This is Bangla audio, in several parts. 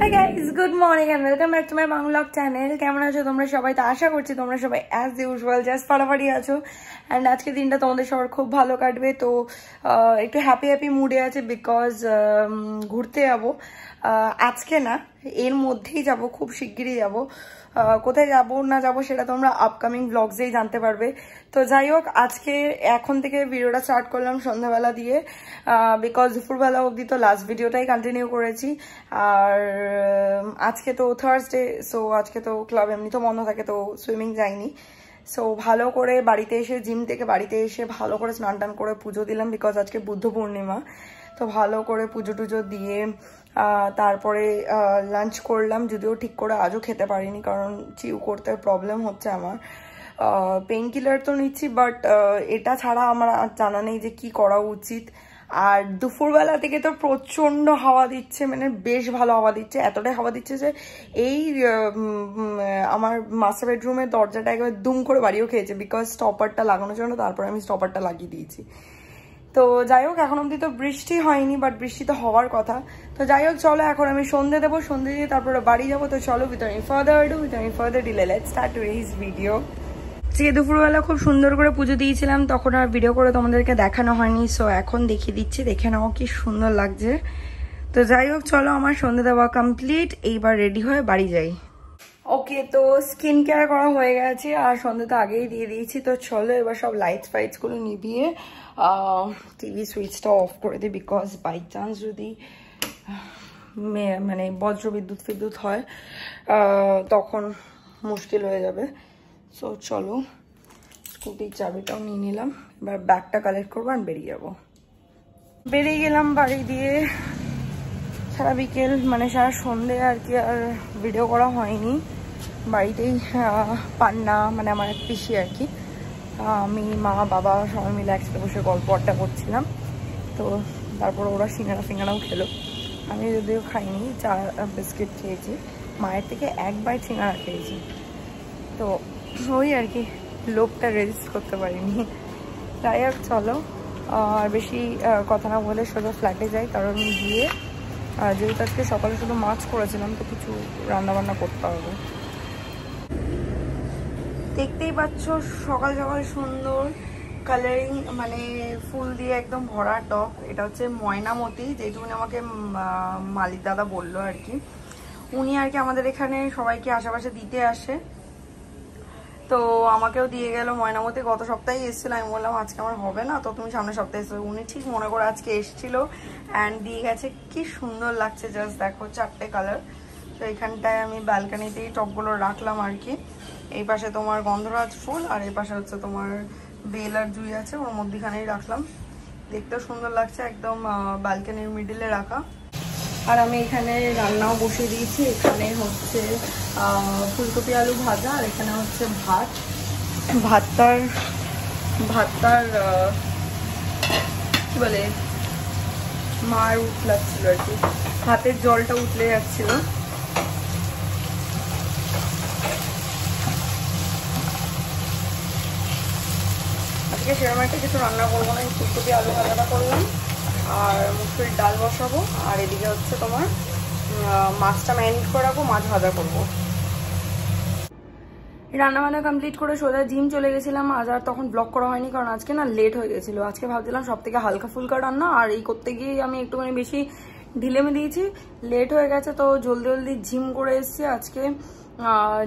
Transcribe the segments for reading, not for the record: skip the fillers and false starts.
Hi guys, good morning and welcome back to my Bangvlog channel. কেমন আছো তোমরা সবাই? তো আশা করছি তোমরা সবাই as usual just ফাটাফাটি আছো and আজকে দিনটা তোমাদের সবার খুব ভালো কাটবে। তো একটু হ্যাপি মুডে আছে বিকজ ঘুরতে যাব আজকে না, এর মধ্যেই যাব, খুব শিগগিরই যাব। কোথায় যাব না যাব সেটা তোমরা আপকামিং ব্লগসেই জানতে পারবে। তো যাই হোক, আজকে এখন থেকে ভিডিওটা স্টার্ট করলাম সন্ধ্যাবেলা দিয়ে, বিকজ দুপুরবেলা অবধি তো লাস্ট ভিডিওটাই কন্টিনিউ করেছি। আর আজকে তো থার্সডে, সো আজকে তো ক্লাব এমনি তো বন্ধ থাকে, তো সুইমিং যাইনি। সো ভালো করে বাড়িতে এসে, জিম থেকে বাড়িতে এসে ভালো করে স্নান টান করে পুজো দিলাম, বিকজ আজকে বুদ্ধ পূর্ণিমা। তো ভালো করে পুজো টুজো দিয়ে তারপরে লাঞ্চ করলাম, যদিও ঠিক করে আজও খেতে পারিনি কারণ চিউ করতে প্রবলেম হচ্ছে আমার। পেইন কিলার তো নিচ্ছি, বাট এটা ছাড়া আমার জানা নেই যে কি করা উচিত। আর দুপুরবেলা থেকে তো প্রচণ্ড হাওয়া দিচ্ছে, মানে বেশ ভালো হাওয়া দিচ্ছে, এতটাই হাওয়া দিচ্ছে যে এই আমার মাস্টার বেডরুমের দরজাটা একবার দুম করে বাড়িও খেয়েছে, বিকজ স্টপারটা লাগানোর জন্য তারপরে আমি স্টপারটা লাগিয়ে দিয়েছি। তো যাই হোক, এখন অবধি তো বৃষ্টি হয়নি, বাট বৃষ্টি তো হওয়ার কথা। তো যাই হোক, চলো এখন আমি সন্ধে দেবো, সন্ধে দিয়ে তারপরে বাড়ি যাবো। তো চলো, without further delay let's start today's video. আজকে দুপুরবেলা খুব সুন্দর করে পুজো দিয়েছিলাম, তখন আর ভিডিও করে তোমাদেরকে দেখানো হয়নি, সো এখন দেখিয়ে দিচ্ছি, দেখে নাও কি সুন্দর লাগছে। তো যাই হোক, চলো আমার সন্ধে দেওয়া কমপ্লিট, এইবার রেডি হয়ে বাড়ি যাই। ওকে, তো স্কিন কেয়ার করা হয়ে গেছে আর সন্ধে তো আগেই দিয়ে দিয়েছি। তো চলো এবার সব লাইটস ফাইটসগুলো নিভিয়ে টিভি সুইচটা অফ করে দিই, বিকজ বাই চান্স যদি মানে বজ্রবিদ্যুৎ হয় তখন মুশকিল হয়ে যাবে। সো চলো, স্কুটির চাবিটাও নিয়ে নিলাম, এবার ব্যাগটা কালেক্ট করবো আর বেরিয়ে যাবো। বেরিয়ে গেলাম বাড়ি দিয়ে। সারা বিকেল মানে সারা সন্ধে আর কি আর ভিডিও করা হয়নি, বাড়িতেই পান্না মানে আমার এক পিসি আর কি, আমি মা বাবা সবাই মিলে একসাথে বসে গল্প আড্ডা করছিলাম। তো তারপর ওরা সিঙ্গারাও খেলো, আমি যদিও খাইনি, চা বিস্কিট খেয়েছি, মায়ের থেকে একবার সিঙ্গারা খেয়েছি। তো ওই আর কি, লোভটা রেজিস্ট করতে পারিনি। তাই আর চলো আর বেশি কথা না বলে সোজা ফ্ল্যাটে যাই, কারণ গিয়ে যেহেতু আজকে সকালে শুধু মাছ করেছিলাম, তো কিছু রান্নাবান্না করতে হবে। দেখতেই পাচ্ছ সকাল সকাল সুন্দর কালারিং, মানে ফুল দিয়ে একদম ভরা টপ। এটা হচ্ছে ময়নামতি, যেটুকুনি আমাকে মালিক দাদা বললো আর কি। উনি আর কি আমাদের এখানে সবাইকে আশেপাশে দিতে আসে, তো আমাকেও দিয়ে গেল ময়নামতি। গত সপ্তাহে এসেছিল, আমি বললাম আজকে আমার হবে না, তো তুমি সামনের সপ্তাহে এসেছো। উনি ঠিক মনে করে আজকে এসেছিল অ্যান্ড দিয়ে গেছে। কি সুন্দর লাগছে, জাস্ট দেখো, 4টে কালার। তো এখানটায় আমি ব্যালকানিতেই টপগুলো রাখলাম আর কি। এই পাশে তোমার গন্ধরাজ ফুল আর এই পাশে হচ্ছে তোমার বেল আর জুই আছে, ওর মধ্যখানেই রাখলাম। দেখতেও সুন্দর লাগছে, একদম ব্যালকানির মিডিলে রাখা। আর আমি এখানে রান্নাও বসিয়ে দিয়েছি, এখানে হচ্ছে ফুলকপি আলু ভাজা, আর এখানে হচ্ছে ভাতটার কি বলে, মার উঠলাচ্ছিল আর কি, হাতের জলটা উঠলে যাচ্ছিল। আজকে সেরকম একটা কিছু রান্না করবো না, ফুলকপি আলু ভাজাটা করলাম আর মুসুরির ডাল বসাবো, আর এদিকে হচ্ছে তোমার মাছটা ম্যারিনেট করে রাখবো, মাছ ভাজা করবো। রান্নাবান্না কমপ্লিট করে সোজা জিম চলে গেছিলাম। আজ আর তখন ব্লগ করা হয়নি, কারণ আজকে না লেট হয়ে গেছিলো। আজকে ভাবছিলাম সব থেকে হালকা ফুলকা রান্না, আর এই করতে গিয়ে আমি একটুখানি বেশি ঢিলেমে দিয়েছি, লেট হয়ে গেছে। তো জলদি জিম করে এসেছি আজকে।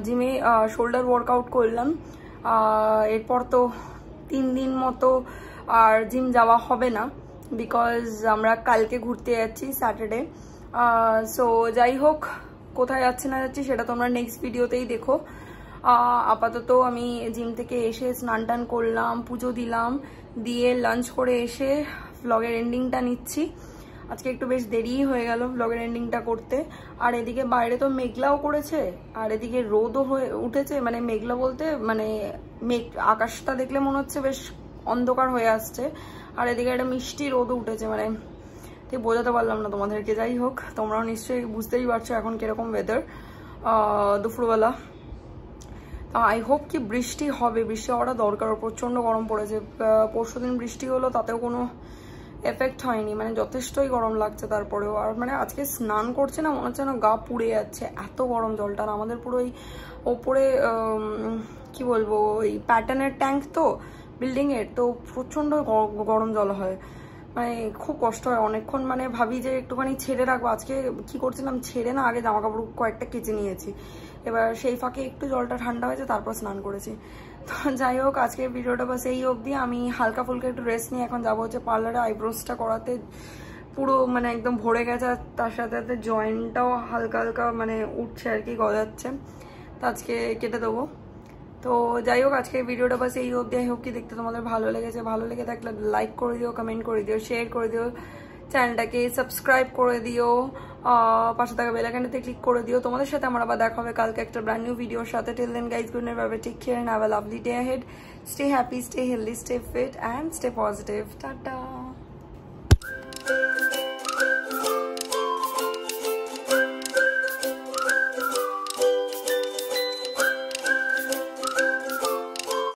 জিমে শোল্ডার ওয়ার্কআউট করলাম, এরপর তো 3 দিন মতো আর জিম যাওয়া হবে না, বিকজ আমরা কালকে ঘুরতে যাচ্ছি স্যাটারডে। সো যাই হোক, কোথায় যাচ্ছি না যাচ্ছি সেটা তোমরা নেক্সট ভিডিওতেই দেখো। আপাতত আমি জিম থেকে এসে স্নান টান করলাম, পুজো দিলাম, দিয়ে লাঞ্চ করে এসে ভ্লগের এন্ডিংটা নিচ্ছি। আজকে একটু বেশ দেরিই হয়ে গেল ভ্লগের এন্ডিংটা করতে। আর এদিকে বাইরে তো মেঘলাও করেছে, আর এদিকে রোদও হয়ে উঠেছে। মানে মেঘলা বলতে মানে আকাশটা দেখলে মনে হচ্ছে বেশ অন্ধকার হয়ে আসছে, আর এদিকে একটা মিষ্টি রোদও উঠেছে, মানে ঠিক বোঝাতে পারলাম না তোমাদেরকে। যাই হোক, তোমরাও নিশ্চয়ই বুঝতেই পারছো এখন কিরকম ওয়েদার দুপুরবেলা। আই হোপ কি বৃষ্টি হবে, বৃষ্টি হওয়াটা দরকার, প্রচন্ড গরম পড়েছে। পরশুদিন বৃষ্টি হলো, তাতেও কোনো এফেক্ট হয়নি, মানে যথেষ্টই গরম লাগছে তারপরেও। আর মানে আজকে স্নান করছে না, মনে হচ্ছে না গা পুড়ে যাচ্ছে, এত গরম জলটা। আর আমাদের পুরো ওই ওপরে কি বলবো, ওই প্যাটার্নের ট্যাঙ্ক তো বিল্ডিংয়ের, তো প্রচণ্ড গরম জল হয়, মানে খুব কষ্ট হয় অনেকক্ষণ। মানে ভাবি যে একটুখানি ছেড়ে রাখবো, আজকে কি করছিলাম, ছেড়ে না আগে জামা কাপড় কয়েকটা কেচে নিয়েছি, এবার সেই ফাঁকে একটু জলটা ঠান্ডা হয়েছে তারপর স্নান করেছি। তো যাই হোক, আজকে ভিডিওটা বাস এই অবধি। আমি হালকা ফুলকা একটু রেস্ট নিয়ে এখন যাবো হচ্ছে পার্লারে আইব্রোসটা করাতে। পুরো মানে একদম ভরে গেছে, আর তার সাথে সাথে জয়েন্টটাও হালকা হালকা মানে উঠছে আর কি, গজাচ্ছে, তো আজকে কেটে দেবো। তো যাই হোক, আজকে ভিডিওটা বাস এই অবধি। আই হোপ কি দেখতে তোমাদের ভালো লেগেছে। ভালো লেগে থাকলে লাইক করে দিও, কমেন্ট করে দিও, শেয়ার করে দিও, চ্যানেলটাকে সাবস্ক্রাইব করে দিও, পাশে থাকা বেল আইকনটাতে ক্লিক করে দিও। তোমাদের সাথে আমার আবার দেখা হবে কালকে একটা ব্র্যান্ড নিউ ভিডিওর সাথে। Till then guys, good night, bye bye, take care and have a lovely day ahead. Stay happy, stay healthy, stay fit and stay positive. Tata.